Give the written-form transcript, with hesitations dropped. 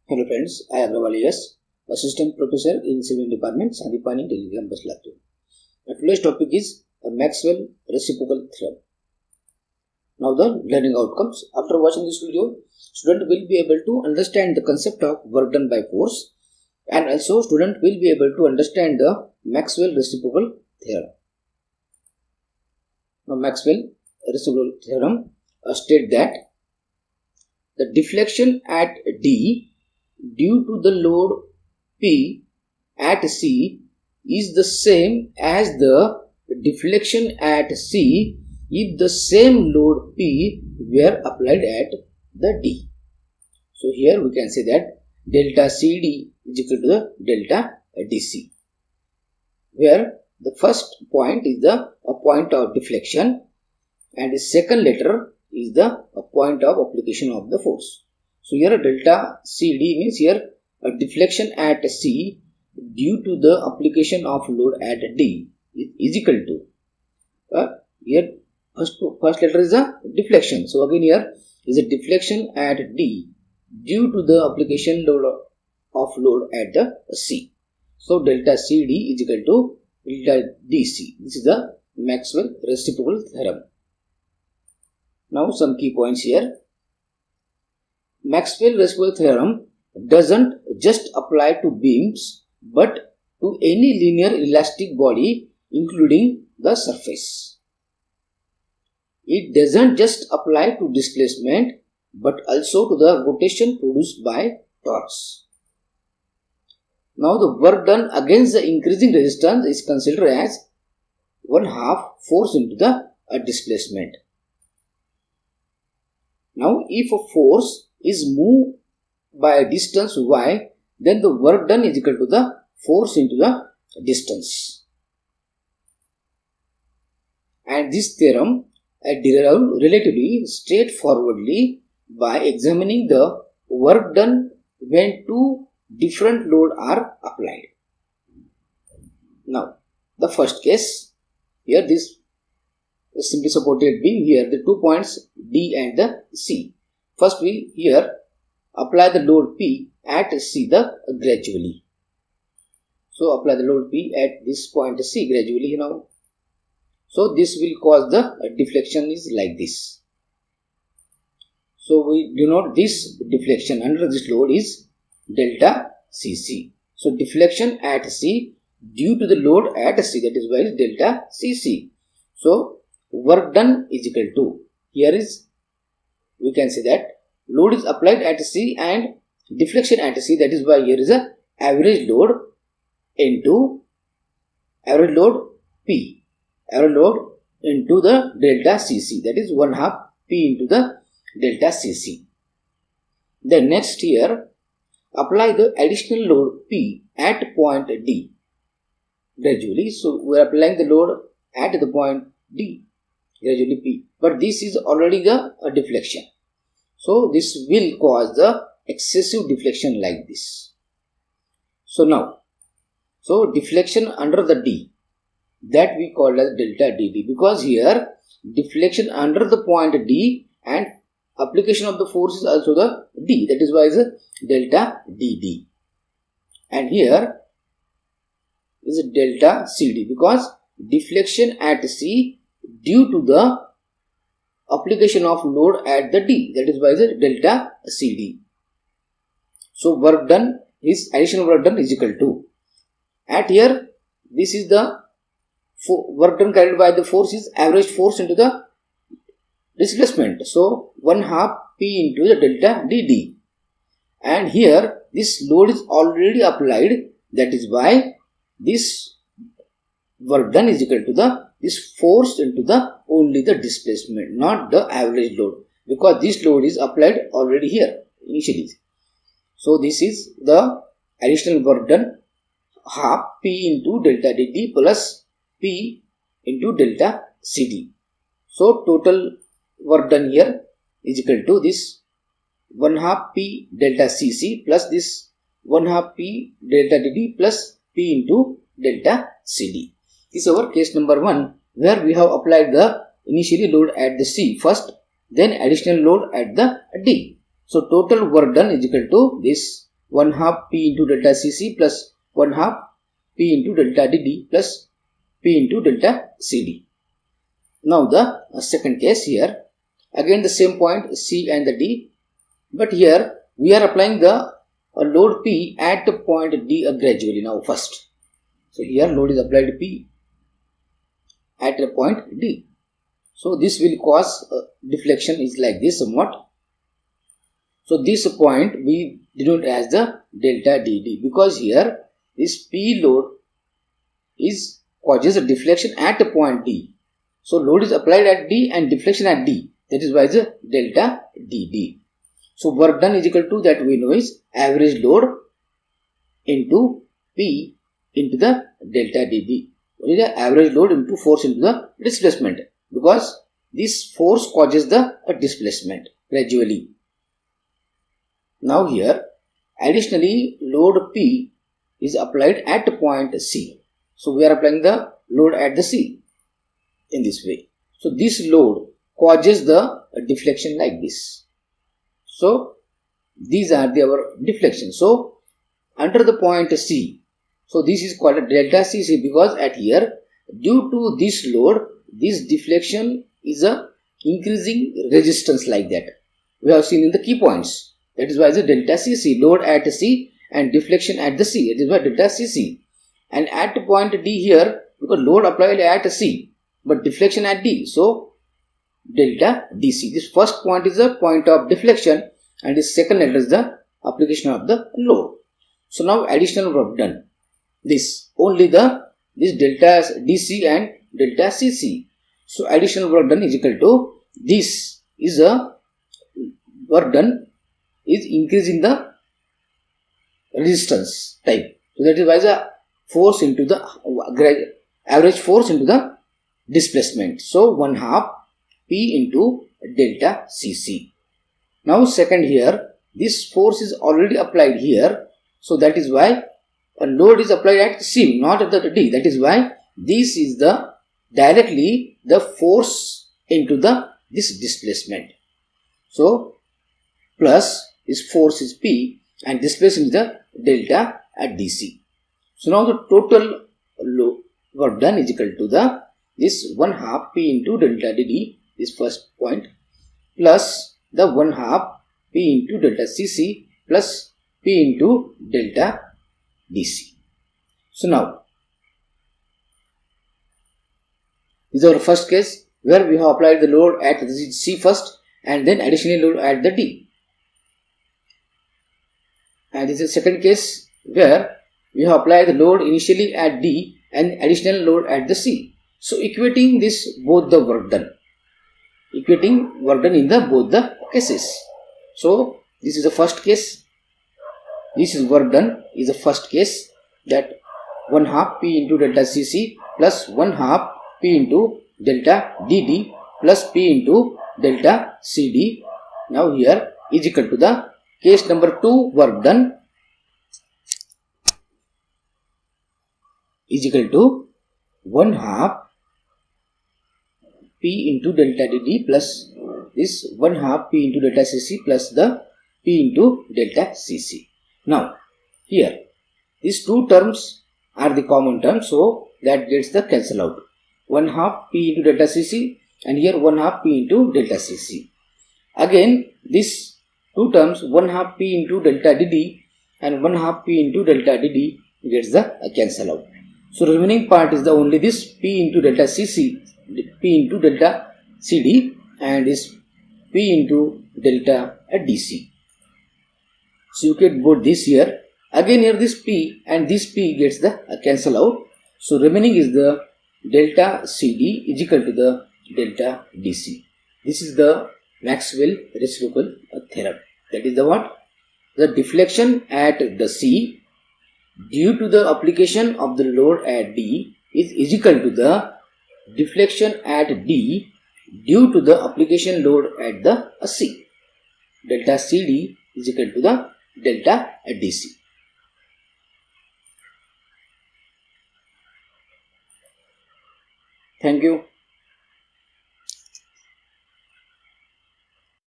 Hello friends, I am Agrawal S, Assistant Professor in Civil Department, Sandipani, Delhi Campus, Latur. Today's topic is Maxwell Reciprocal Theorem. Now the learning outcomes. After watching this video, student will be able to understand the concept of work done by force, and also student will be able to understand the Maxwell Reciprocal Theorem. Now Maxwell Reciprocal Theorem states that the deflection at D due to the load P at C is the same as the deflection at C if the same load P were applied at the D. So here we can say that delta CD is equal to the delta DC, where the first point is the point of deflection and the second letter is the point of application of the force. So here delta CD means here a deflection at C due to the application of load at D is equal to here first letter is a deflection. So again here is a deflection at D due to the application of load at the C. So delta CD is equal to delta DC. This is the Maxwell Reciprocal Theorem. Now some key points here. Maxwell Reciprocal Theorem doesn't just apply to beams but to any linear elastic body including the surface. It doesn't just apply to displacement but also to the rotation produced by torques. Now the work done against the increasing resistance is considered as 1/2 force into the displacement. Now if a force is moved by a distance y, then the work done is equal to the force into the distance. And this theorem is derived relatively straightforwardly by examining the work done when two different loads are applied. Now the first case, here this is simply supported beam, here the 2 points D and the C. First we here apply the load P at C gradually. So apply the load P at this point C gradually now. So this will cause the deflection is like this. So we denote this deflection under this load is delta CC. So deflection at C due to the load at C, that is why it's delta CC. So work done is equal to, here is we can say that load is applied at C and deflection at C, that is why here is a average load into average load P, average load into the delta CC, that is 1/2 P into the delta CC. Then next here apply the additional load P at point D gradually. So we are applying the load at the point D gradually P, but this is already the deflection. So this will cause the excessive deflection like this. So now, so deflection under the D, that we call as delta DD, because here deflection under the point D and application of the force is also the D, that is why it's a delta DD. And here is a delta CD because deflection at C due to the application of load at the D, that is why the delta CD. So work done is additional work done is equal to, at here this is the work done carried by the force is average force into the displacement. So 1/2 P into the delta DD, and here this load is already applied, that is why this work done is equal to the this force into the only the displacement, not the average load, because this load is applied already here initially. So this is the additional work done 1/2 P into delta DD plus P into delta CD. So total work done here is equal to this 1/2 P delta CC plus this 1/2 P delta DD plus P into delta CD. This is our case number 1, where we have applied the initially load at the C first, then additional load at the D. So total work done is equal to this 1 half P into delta Cc plus 1 half P into delta Dd plus P into delta Cd. Now the second case here, again the same point C and the D, but here we are applying the load P at the point D gradually now first. So here load is applied P at the point D. So this will cause deflection is like this somewhat. So this point we denote as the delta Dd, because here this P load is causes a deflection at the point D. So load is applied at D and deflection at D. That is why it's a delta Dd. So work done is equal to, that we know, is average load into P into the delta Dd. What is the average load into force into the displacement? Because this force causes the displacement gradually. Now here additionally load P is applied at the point C. So we are applying the load at the C in this way. So this load causes the deflection like this. So these are our deflections. So under the point C, so this is called a delta Cc, because at here due to this load, this deflection is a increasing resistance like that. We have seen in the key points. That is why the delta Cc, load at C and deflection at the C. That is why delta Cc. And at the point D here, because load applied at C but deflection at D, so delta Dc. This first point is the point of deflection and this second is the application of the load. So now additional work done. This only this delta Dc and delta Cc. So additional work done is equal to, this is a work done is increasing the resistance type. So that is why the force into the average force into the displacement. So 1 half P into delta Cc. Now second here, this force is already applied here. So that is why a load is applied at C, not at the D. That is why this is the directly the force into this displacement. So plus this force is P and displacement is the delta at Dc. So now the total work done is equal to this 1 half P into delta Dd, this first point, plus the 1 half P into delta Cc plus P into delta Dc. So now this is our first case where we have applied the load at the C first and then additional load at the D. And this is the second case where we have applied the load initially at D and additional load at the C. So equating this both the work done. Equating work done in the both the cases. So this is the first case. This is work done is the first case, that 1 half P into delta Cc plus 1 half P into delta Dd plus P into delta Cd. Now here is equal to the case number 2 work done is equal to 1 half P into delta Dd plus this 1 half P into delta Cc plus the P into delta Cc. Now here these two terms are the common terms, so that gets the cancel out. 1 half P into delta Cc and here 1 half P into delta Cc. Again these two terms, 1 half P into delta Dd and 1 half P into delta Dd, gets the cancel out. So remaining part is the only this P into delta Cc, P into delta Cd and this P into delta Dc. So you get both this here. Again here this P and this P gets the cancel out. So remaining is the delta Cd is equal to the delta Dc. This is the Maxwell reciprocal theorem. That is the what? The deflection at the C due to the application of the load at D is equal to the deflection at D due to the application load at the C. Delta Cd is equal to the delta Dc. Thank you.